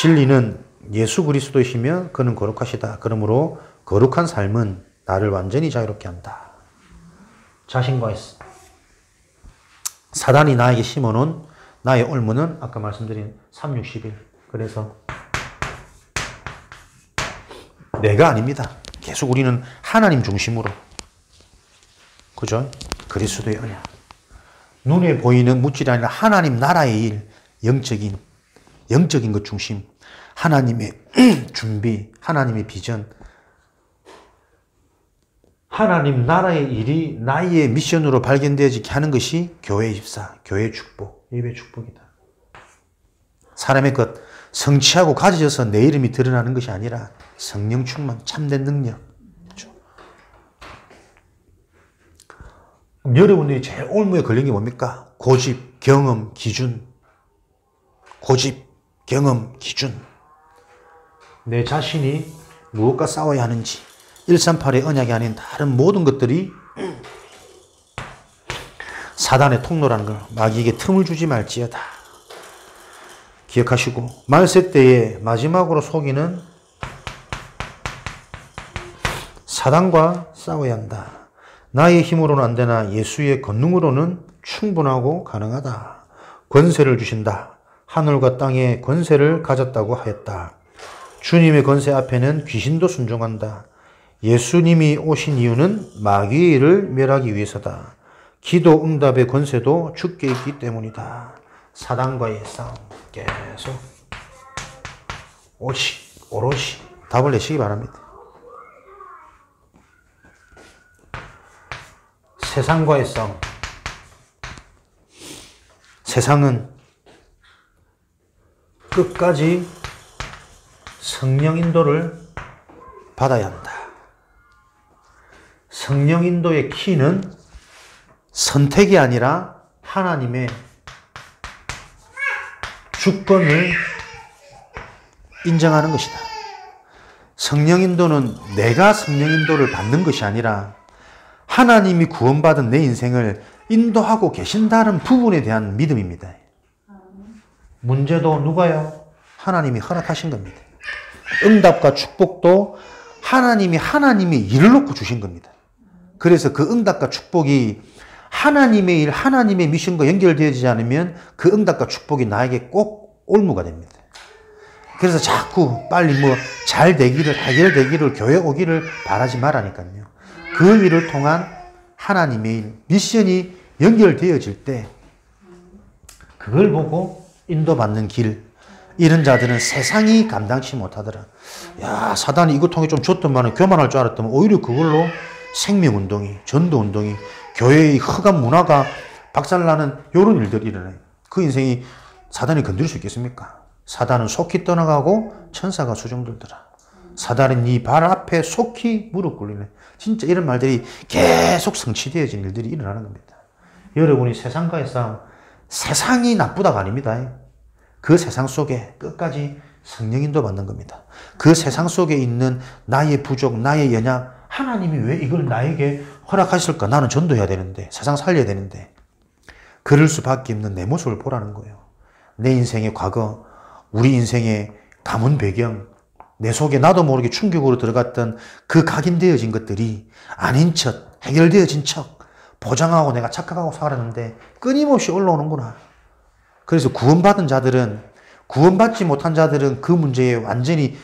Speaker 1: 진리는 예수 그리스도이시며 그는 거룩하시다. 그러므로 거룩한 삶은 나를 완전히 자유롭게 한다. 자신과의 사단이 나에게 심어놓은 나의 올무는 아까 말씀드린 360일. 그래서 내가 아닙니다. 계속 우리는 하나님 중심으로. 그죠? 그리스도의 언약. 눈에 보이는 물질이 아니라 하나님 나라의 일, 영적인 것 중심. 하나님의 준비, 하나님의 비전. 하나님 나라의 일이 나의 미션으로 발견되어지게 하는 것이 교회 입사, 교회 축복, 예배 축복이다. 사람의 것, 성취하고 가져져서 내 이름이 드러나는 것이 아니라 성령 충만, 참된 능력. 그렇죠? 그럼 여러분들이 제일 올무에 걸린 게 뭡니까? 고집, 경험, 기준. 고집, 경험, 기준. 내 자신이 무엇과 싸워야 하는지. 138의 언약이 아닌 다른 모든 것들이 사단의 통로라는 걸 마귀에게 틈을 주지 말지어다. 기억하시고 말세 때에 마지막으로 속이는 사단과 싸워야 한다. 나의 힘으로는 안 되나 예수의 권능으로는 충분하고 가능하다. 권세를 주신다. 하늘과 땅의 권세를 가졌다고 하였다. 주님의 권세 앞에는 귀신도 순종한다. 예수님이 오신 이유는 마귀의 일을 멸하기 위해서다. 기도 응답의 권세도 주께 있기 때문이다. 사단과의 싸움 계속 오롯이 답을 내시기 바랍니다. 세상과의 싸움. 세상은 끝까지 성령 인도를 받아야 한다. 성령 인도의 키는 선택이 아니라 하나님의 주권을 인정하는 것이다. 성령 인도는 내가 성령 인도를 받는 것이 아니라 하나님이 구원받은 내 인생을 인도하고 계신다는 부분에 대한 믿음입니다. 문제도 누가요? 하나님이 허락하신 겁니다. 응답과 축복도 하나님이 일을 놓고 주신 겁니다. 그래서 그 응답과 축복이 하나님의 일, 하나님의 미션과 연결되어지지 않으면 그 응답과 축복이 나에게 꼭 올무가 됩니다. 그래서 자꾸 빨리 잘 되기를, 해결되기를, 교회 오기를 바라지 말라니까요. 그 일을 통한 하나님의 일, 미션이 연결되어질 때 그걸 보고 인도받는 길, 이런 자들은 세상이 감당치 못하더라. 야, 사단이 이거 통해 좀 줬더만 교만할 줄 알았더만 오히려 그걸로 생명운동이, 전도운동이, 교회의 흑암 문화가 박살나는 이런 일들이 일어나요. 그 인생이 사단이 건드릴 수 있겠습니까? 사단은 속히 떠나가고 천사가 수종들더라. 사단은 네 발 앞에 속히 무릎 꿇리네. 진짜 이런 말들이 계속 성취되어진 일들이 일어나는 겁니다. 여러분이 세상과의 싸움, 세상이 나쁘다가 아닙니다. 그 세상 속에 끝까지 성령 인도 받는 겁니다. 그 세상 속에 있는 나의 부족, 나의 연약, 하나님이 왜 이걸 나에게 허락하실까? 나는 전도해야 되는데, 세상 살려야 되는데. 그럴 수밖에 없는 내 모습을 보라는 거예요. 내 인생의 과거, 우리 인생의 가문 배경, 내 속에 나도 모르게 충격으로 들어갔던 그 각인되어진 것들이 아닌 척, 해결되어진 척, 보장하고 내가 착각하고 살았는데 끊임없이 올라오는구나. 그래서 구원받지 못한 자들은 그 문제에 완전히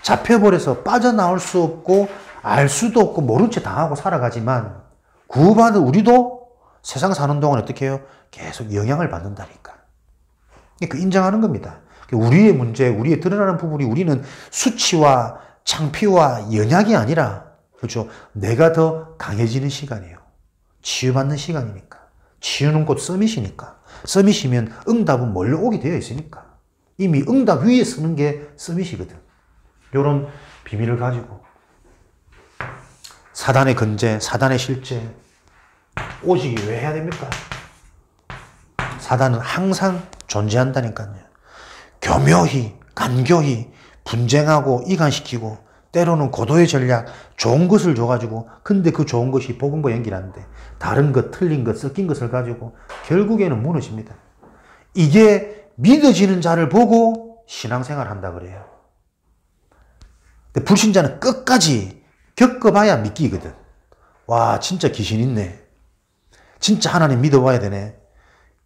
Speaker 1: 잡혀버려서 빠져나올 수 없고 알 수도 없고 모른 채 당하고 살아가지만 구원받은 우리도 세상 사는 동안 어떻게 해요? 계속 영향을 받는다니까. 그 인정하는 겁니다. 우리의 문제, 우리의 드러나는 부분이 우리는 수치와 창피와 연약이 아니라, 그렇죠? 내가 더 강해지는 시간이에요. 치유받는 시간이니까. 치유는 곧 서밋이니까. 서밋이면 응답은 몰려오게 되어 있으니까. 이미 응답 위에 서는 게 서밋이거든. 이런 비밀을 가지고 사단의 건재, 사단의 실제, 오직이 왜 해야 됩니까? 사단은 항상 존재한다니까요. 교묘히, 간교히 분쟁하고 이간시키고 때로는 고도의 전략, 좋은 것을 줘가지고 근데 그 좋은 것이 복음과 연결하는데 다른 것, 틀린 것, 섞인 것을 가지고 결국에는 무너집니다. 이게 믿어지는 자를 보고 신앙생활 한다 그래요. 근데 불신자는 끝까지 겪어봐야 믿기거든. 와, 진짜 귀신 있네. 진짜 하나님 믿어봐야 되네.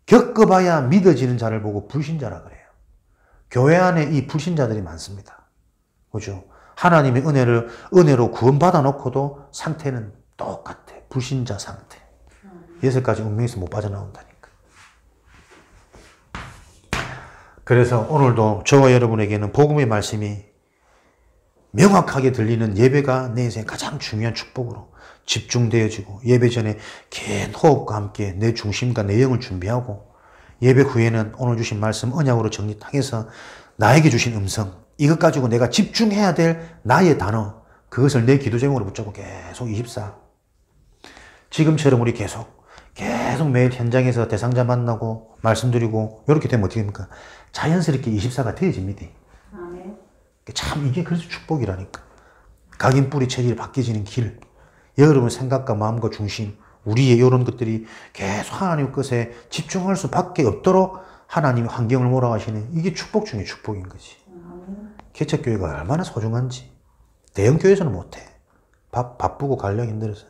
Speaker 1: 겪어봐야 믿어지는 자를 보고 불신자라 그래요. 교회 안에 이 불신자들이 많습니다. 그죠? 하나님의 은혜로 구원받아 놓고도 상태는 똑같아. 불신자 상태. 6가지 운명에서 못 빠져나온다니까. 그래서 오늘도 저와 여러분에게는 복음의 말씀이 명확하게 들리는 예배가 내 인생의 가장 중요한 축복으로 집중되어지고, 예배 전에 긴 호흡과 함께 내 중심과 내 영을 준비하고, 예배 후에는 오늘 주신 말씀 언약으로 정리 딱 해서 나에게 주신 음성, 이것 가지고 내가 집중해야 될 나의 단어, 그것을 내 기도 제목으로 붙잡고 계속 24. 지금처럼 우리 계속 매일 현장에서 대상자 만나고 말씀드리고 이렇게 되면 어떻게 됩니까? 자연스럽게 24가 되어집니다.
Speaker 2: 아멘.
Speaker 1: 참 이게 그래서 축복이라니까. 각인 뿌리 체질이 바뀌어지는 길, 여러분 생각과 마음과 중심, 우리의 이런 것들이 계속 하나님 것에 집중할 수밖에 없도록 하나님이 환경을 몰아가시는, 이게 축복 중에 축복인 거지. 개척교회가 얼마나 소중한지 대형교회에서는 못해. 바쁘고 관리하기 힘들어서.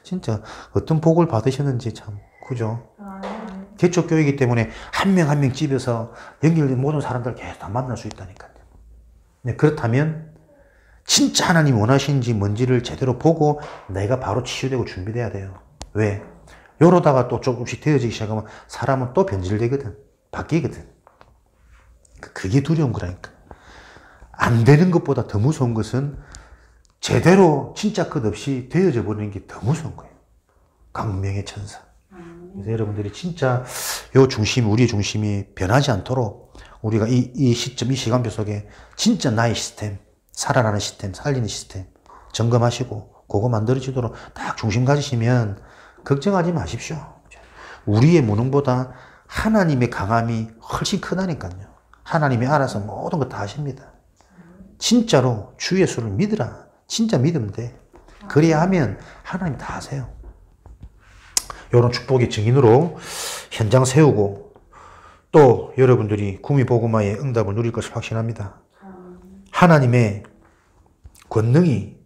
Speaker 1: 진짜 어떤 복을 받으셨는지 참, 그죠? 개척교회이기 때문에 한 명 한 명 집에서 연결된 모든 사람들 계속 다 만날 수 있다니까요. 네, 그렇다면 진짜 하나님이 원하시는지 뭔지를 제대로 보고 내가 바로 치유되고 준비돼야 돼요. 왜? 요러다가 또 조금씩 되어지기 시작하면 사람은 또 변질되거든. 바뀌거든. 그게 두려운 거라니까. 안 되는 것보다 더 무서운 것은 제대로 진짜 것 없이 되어져 버리는 게 더 무서운 거예요. 광명의 천사. 그래서 여러분들이 진짜 요 중심, 우리의 중심이 변하지 않도록 우리가 이 시점, 이 시간표 속에 진짜 나의 시스템, 살아나는 시스템, 살리는 시스템 점검하시고 그거 만들어지도록 딱 중심 가지시면 걱정하지 마십시오. 우리의 무능보다 하나님의 강함이 훨씬 크다니까요. 하나님이 알아서 모든 거 다 하십니다. 진짜로 주 예수를 믿으라. 진짜 믿으면 돼. 그래야 하면 하나님 다 하세요. 이런 축복의 증인으로 현장 세우고, 또 여러분들이 구미복음화의 응답을 누릴 것을 확신합니다. 하나님의 권능이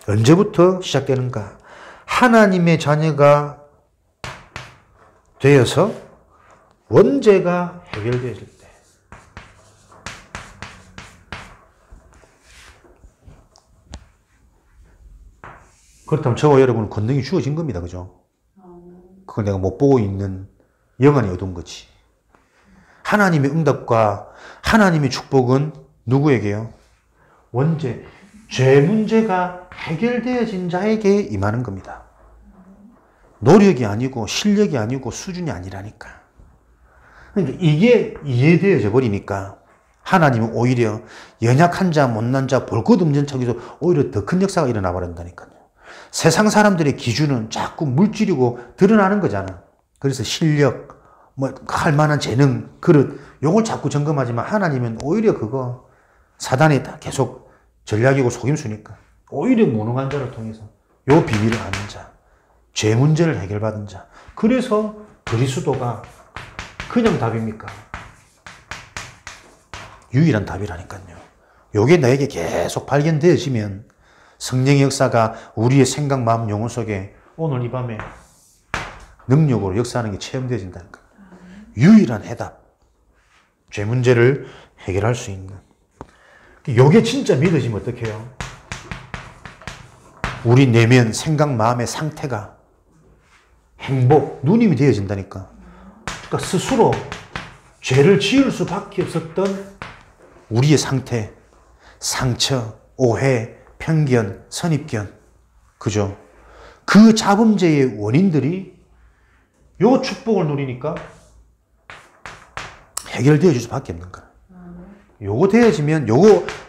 Speaker 1: 언제부터 시작되는가? 하나님의 자녀가 되어서 원죄가 해결되어질 때. 그렇다면 저와 여러분은 권능이 주어진 겁니다. 그죠? 그걸 내가 못 보고 있는 영안이 얻은 거지. 하나님의 응답과 하나님의 축복은 누구에게요? 원죄, 죄 문제가 해결되어진 자에게 임하는 겁니다. 노력이 아니고 실력이 아니고 수준이 아니라니까. 그러니까 이게 이해되어져 버리니까 하나님은 오히려 연약한 자, 못난 자, 볼 것 없는 척에서 오히려 더 큰 역사가 일어나 버린다니까요. 세상 사람들의 기준은 자꾸 물질이고 드러나는 거잖아. 그래서 실력, 할 만한 재능, 그릇, 요걸 자꾸 점검하지만 하나님은 오히려 그거 사단이 다 계속 전략이고 속임수니까 오히려 무능한 자를 통해서 요 비밀을 아는 자, 죄 문제를 해결받은 자. 그래서 그리스도가 그냥 답입니까? 유일한 답이라니까요. 요게 나에게 계속 발견되어지면 성령의 역사가 우리의 생각, 마음, 영혼 속에 오늘 이 밤에 능력으로 역사하는 게 체험되어진다니까. 유일한 해답. 죄 문제를 해결할 수 있는. 요게 진짜 믿어지면 어떡해요? 우리 내면, 생각, 마음의 상태가 행복, 누님이 되어진다니까. 그러니까 스스로 죄를 지을 수밖에 없었던 우리의 상태, 상처, 오해, 편견, 선입견, 그죠? 그 자범죄의 원인들이 요 축복을 누리니까 해결되어질 수밖에 없는 거야. 요거 되어지면,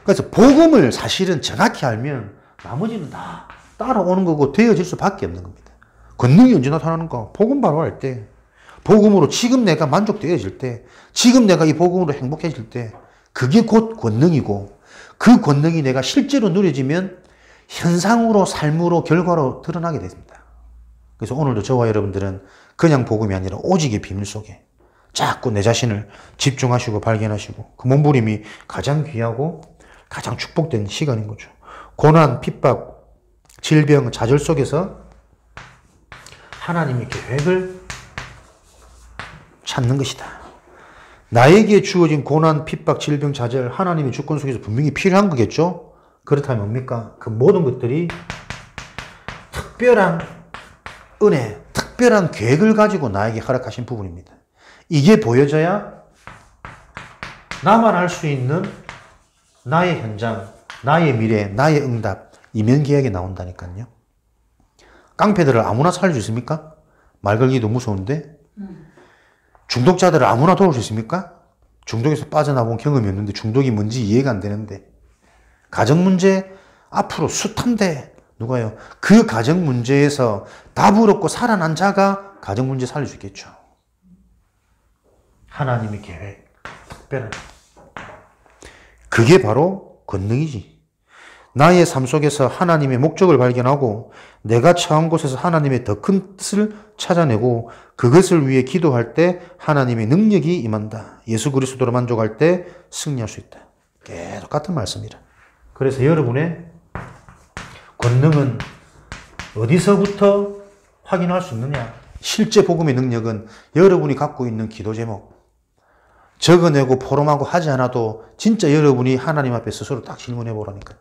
Speaker 1: 그래서 복음을 사실은 정확히 알면 나머지는 다 따라오는 거고 되어질 수밖에 없는 겁니다. 권능이 언제 나타나는가? 복음 바로 할 때, 복음으로 지금 내가 만족되어질 때, 지금 내가 이 복음으로 행복해질 때, 그게 곧 권능이고, 그 권능이 내가 실제로 누려지면 현상으로, 삶으로, 결과로 드러나게 됩니다. 그래서 오늘도 저와 여러분들은 그냥 복음이 아니라 오직의 비밀 속에 자꾸 내 자신을 집중하시고 발견하시고, 그 몸부림이 가장 귀하고 가장 축복된 시간인 거죠. 고난, 핍박, 질병, 좌절 속에서 하나님의 계획을 찾는 것이다. 나에게 주어진 고난, 핍박, 질병, 좌절, 하나님의 주권 속에서 분명히 필요한 거겠죠? 그렇다면 뭡니까? 그 모든 것들이 특별한 은혜, 특별한 계획을 가지고 나에게 허락하신 부분입니다. 이게 보여져야 나만 알 수 있는 나의 현장, 나의 미래, 나의 응답, 이면계약이 나온다니까요. 깡패들을 아무나 살릴 수 있습니까? 말 걸기도 무서운데. 중독자들을 아무나 도울 수 있습니까? 중독에서 빠져나온 경험이 없는데 중독이 뭔지 이해가 안 되는데. 가정 문제 앞으로 숱한데 누가요? 그 가정 문제에서 답을 얻고 살아난 자가 가정 문제 살릴 수 있겠죠. 하나님의 계획, 특별한. 그게 바로 권능이지. 나의 삶 속에서 하나님의 목적을 발견하고 내가 처한 곳에서 하나님의 더 큰 뜻을 찾아내고 그것을 위해 기도할 때 하나님의 능력이 임한다. 예수 그리스도로 만족할 때 승리할 수 있다. 계속 같은 말씀이라. 그래서 여러분의 권능은 어디서부터 확인할 수 있느냐? 실제 복음의 능력은 여러분이 갖고 있는 기도 제목, 적어내고 포럼하고 하지 않아도 진짜 여러분이 하나님 앞에 스스로 딱 질문해 보라니까.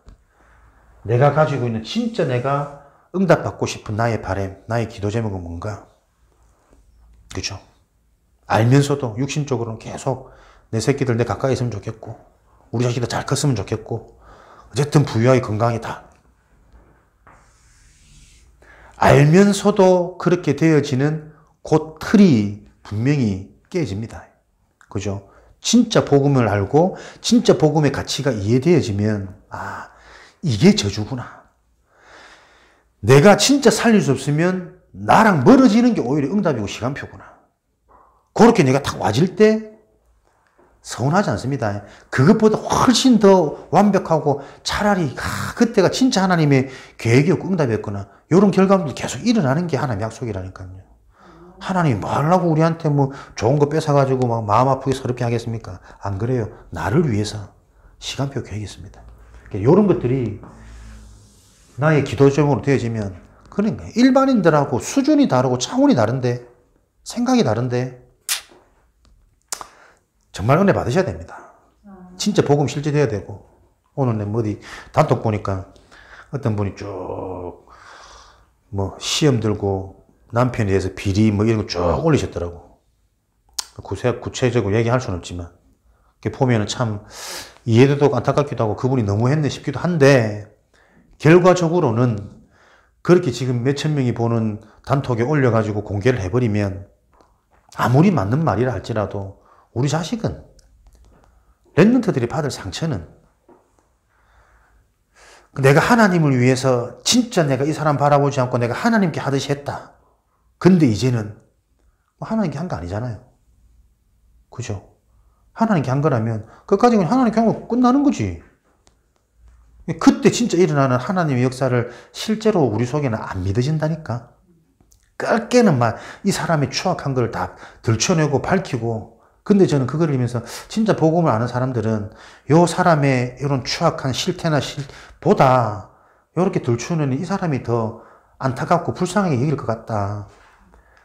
Speaker 1: 내가 가지고 있는 진짜 내가 응답받고 싶은 나의 바람, 나의 기도 제목은 뭔가? 그렇죠? 알면서도 육신적으로는 계속 내 새끼들 내 가까이 있으면 좋겠고 우리 자식들 잘 컸으면 좋겠고 어쨌든 부유하게 건강이다. 알면서도 그렇게 되어지는 그 틀이 분명히 깨집니다. 그죠? 진짜 복음을 알고 진짜 복음의 가치가 이해되어지면 아, 이게 저주구나. 내가 진짜 살릴 수 없으면 나랑 멀어지는 게 오히려 응답이고 시간표구나. 그렇게 내가 딱 와질 때 서운하지 않습니다. 그것보다 훨씬 더 완벽하고 차라리 그때가 진짜 하나님의 계획이었고 응답이었구나. 이런 결과물이 계속 일어나는 게 하나님의 약속이라니까요. 하나님이 뭐 하려고 우리한테 뭐 좋은 거 뺏어가지고 막 마음 아프게 서럽게 하겠습니까? 안 그래요. 나를 위해서 시간표 계획이 있습니다. 이런 것들이 나의 기도 제목으로 되어지면 그러니까 일반인들하고 수준이 다르고 차원이 다른데 생각이 다른데 정말 은혜 받으셔야 됩니다. 진짜 복음 실제돼야 되고 오늘 내 어디 단톡 보니까 어떤 분이 쭉 뭐 시험 들고 남편에 대해서 비리 뭐 이런 거 쭉 올리셨더라고. 구체적으로 얘기할 수는 없지만 보면은 참 이해도 되고 안타깝기도 하고 그분이 너무했네 싶기도 한데 결과적으로는 그렇게 지금 몇천 명이 보는 단톡에 올려가지고 공개를 해버리면 아무리 맞는 말이라 할지라도 우리 자식은 랩런트들이 받을 상처는 내가 하나님을 위해서 진짜 내가 이 사람 바라보지 않고 내가 하나님께 하듯이 했다. 근데 이제는 하나님께 한 거 아니잖아요. 그죠? 하나님께 한 거라면 끝까지 그냥 하나님께 한 거 끝나는 거지. 그때 진짜 일어나는 하나님의 역사를 실제로 우리 속에는 안 믿어진다니까. 깔게는 막 이 사람이 추악한 걸 다 들춰내고 밝히고 근데 저는 그걸 읽으면서 진짜 복음을 아는 사람들은 요 사람의 이런 추악한 실태나 보다 이렇게 들추는 이 사람이 더 안타깝고 불쌍하게 여길 것 같다.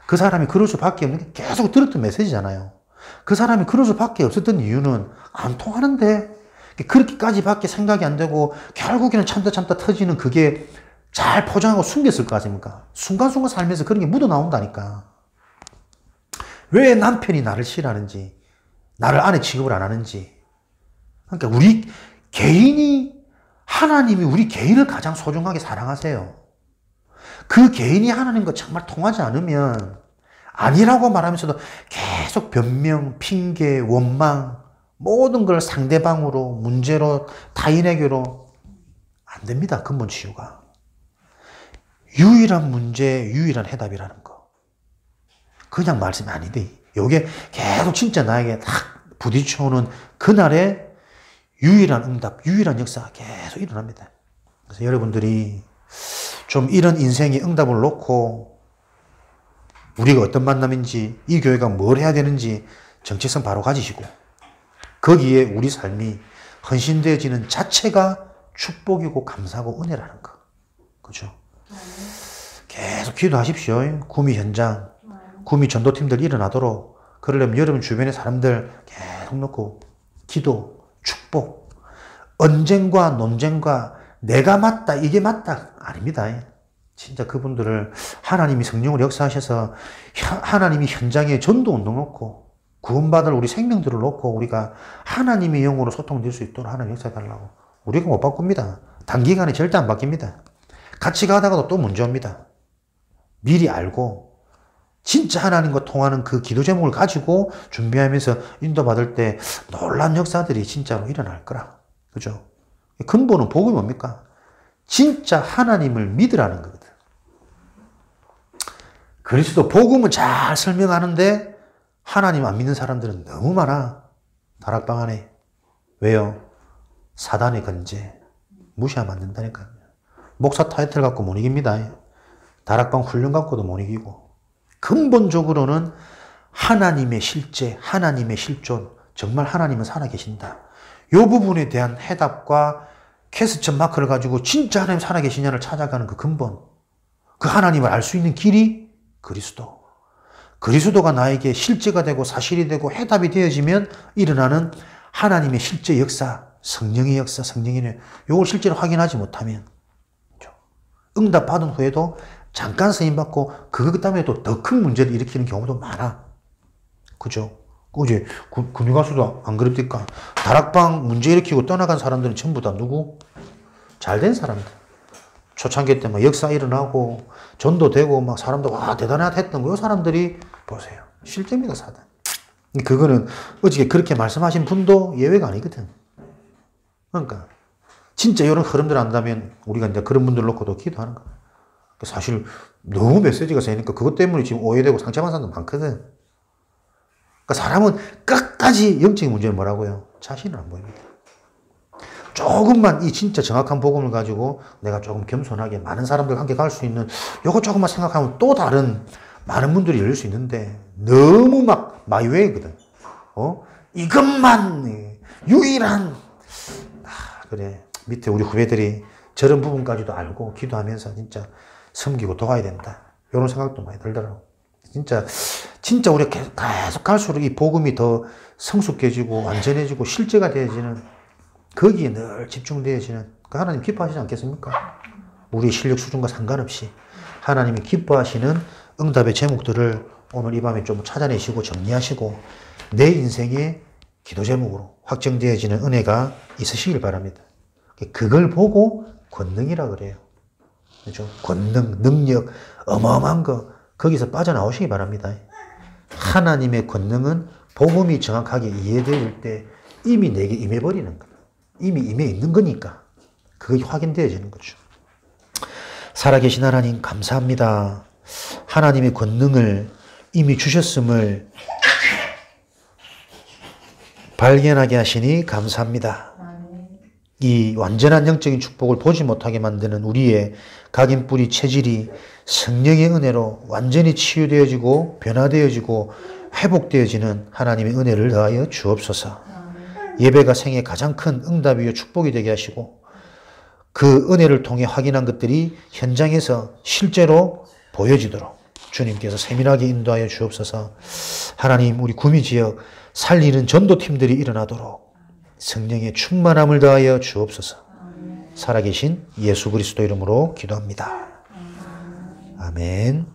Speaker 1: 그 사람이 그럴 수밖에 없는 게 계속 들었던 메시지잖아요. 그 사람이 그럴 수밖에 없었던 이유는 안 통하는데 그렇게까지밖에 생각이 안 되고 결국에는 참다 터지는 그게 잘 포장하고 숨겼을 거 아닙니까? 순간순간 살면서 그런 게 묻어나온다니까. 왜 남편이 나를 싫어하는지, 나를 아내 취급을 안 하는지. 그러니까 우리 개인이, 하나님이 우리 개인을 가장 소중하게 사랑하세요. 그 개인이 하나님과 정말 통하지 않으면 아니라고 말하면서도 계속 변명, 핑계, 원망, 모든 걸 상대방으로, 문제로, 타인에게로 안 됩니다. 근본 치유가. 유일한 문제, 유일한 해답이라는 거. 그냥 말씀이 아닌데 이게 계속 진짜 나에게 딱 부딪혀오는 그날의 유일한 응답, 유일한 역사가 계속 일어납니다. 그래서 여러분들이 좀 이런 인생의 응답을 놓고 우리가 어떤 만남인지 이 교회가 뭘 해야 되는지 정체성 바로 가지시고 거기에 우리 삶이 헌신되어지는 자체가 축복이고 감사하고 은혜라는 거. 그죠? 계속 기도하십시오. 구미 현장, 구미 전도팀들 일어나도록. 그러려면 여러분 주변의 사람들 계속 놓고 기도, 축복. 언쟁과 논쟁과 내가 맞다, 이게 맞다 아닙니다. 진짜 그분들을 하나님이 성령으로 역사하셔서 하나님이 현장에 전도운동 놓고 구원받을 우리 생명들을 놓고 우리가 하나님의 영으로 소통될 수 있도록 하나님 역사해달라고. 우리가 못 바꿉니다. 단기간에 절대 안 바뀝니다. 같이 가다가도 또 문제 옵니다. 미리 알고 진짜 하나님과 통하는 그 기도 제목을 가지고 준비하면서 인도받을 때 놀라운 역사들이 진짜로 일어날 거라. 그죠? 근본은 복음이 뭡니까? 진짜 하나님을 믿으라는 거거든. 그리스도 복음은 잘 설명하는데 하나님 안 믿는 사람들은 너무 많아. 다락방 안에. 왜요? 사단의 건재. 무시하면 안 된다니까요. 목사 타이틀 갖고 못 이깁니다. 다락방 훈련 갖고도 못 이기고. 근본적으로는 하나님의 실제, 하나님의 실존, 정말 하나님은 살아계신다. 이 부분에 대한 해답과 캐스천 마크를 가지고 진짜 하나님 살아계시냐를 찾아가는 그 근본. 그 하나님을 알 수 있는 길이 그리스도. 그리스도가 나에게 실제가 되고 사실이 되고 해답이 되어지면 일어나는 하나님의 실제 역사, 성령의 역사, 성령의 이걸 실제로 확인하지 못하면 응답 받은 후에도 잠깐 쓰임 받고 그것 때문에 또 더 큰 문제를 일으키는 경우도 많아. 그죠? 어제 군유가수도 안 그럽니까? 다락방 문제 일으키고 떠나간 사람들은 전부 다 누구? 잘된 사람들. 초창기 때 막 역사 일어나고 전도되고 막 사람들 와 대단하다 했던 거 이 사람들이 보세요. 실제입니다, 사단. 그거는 어저께 그렇게 말씀하신 분도 예외가 아니거든. 그러니까 진짜 이런 흐름들 안다면 우리가 이제 그런 분들 놓고도 기도하는 거야. 사실 너무 메시지가 세니까 그것 때문에 지금 오해되고 상처받은 사람도 많거든. 그러니까 사람은 끝까지 영적인 문제는 뭐라고요? 자신을 안 보입니다. 조금만 이 진짜 정확한 복음을 가지고 내가 조금 겸손하게 많은 사람들과 함께 갈 수 있는 요거 조금만 생각하면 또 다른 많은 분들이 열릴 수 있는데 너무 막 마이웨이거든. 이것만 유일한 그래 밑에 우리 후배들이 저런 부분까지도 알고 기도하면서 진짜 섬기고 도와야 된다. 이런 생각도 많이 들더라고. 진짜 우리가 계속 갈수록 이 복음이 더 성숙해지고 완전해지고 실제가 되어지는 거기에 늘 집중되어지는 그 하나님 기뻐하시지 않겠습니까? 우리의 실력 수준과 상관없이 하나님이 기뻐하시는 응답의 제목들을 오늘 이 밤에 좀 찾아내시고 정리하시고 내 인생의 기도 제목으로 확정되어지는 은혜가 있으시길 바랍니다. 그걸 보고 권능이라 그래요. 그렇죠? 권능, 능력, 어마어마한 거 거기서 빠져나오시기 바랍니다. 하나님의 권능은 복음이 정확하게 이해될 때 이미 내게 임해버리는 거예요. 이미 임해 있는 거니까 그게 확인되어지는 거죠. 살아계신 하나님 감사합니다. 하나님의 권능을 이미 주셨음을 발견하게 하시니 감사합니다. 이 완전한 영적인 축복을 보지 못하게 만드는 우리의 각인뿌리 체질이 성령의 은혜로 완전히 치유되어지고 변화되어지고 회복되어지는 하나님의 은혜를 더하여 주옵소서. 예배가 생애 가장 큰 응답이요 축복이 되게 하시고 그 은혜를 통해 확인한 것들이 현장에서 실제로 보여지도록 주님께서 세밀하게 인도하여 주옵소서. 하나님 우리 구미지역 살리는 전도팀들이 일어나도록 성령의 충만함을 더하여 주옵소서. 살아계신 예수 그리스도 이름으로 기도합니다. 아멘.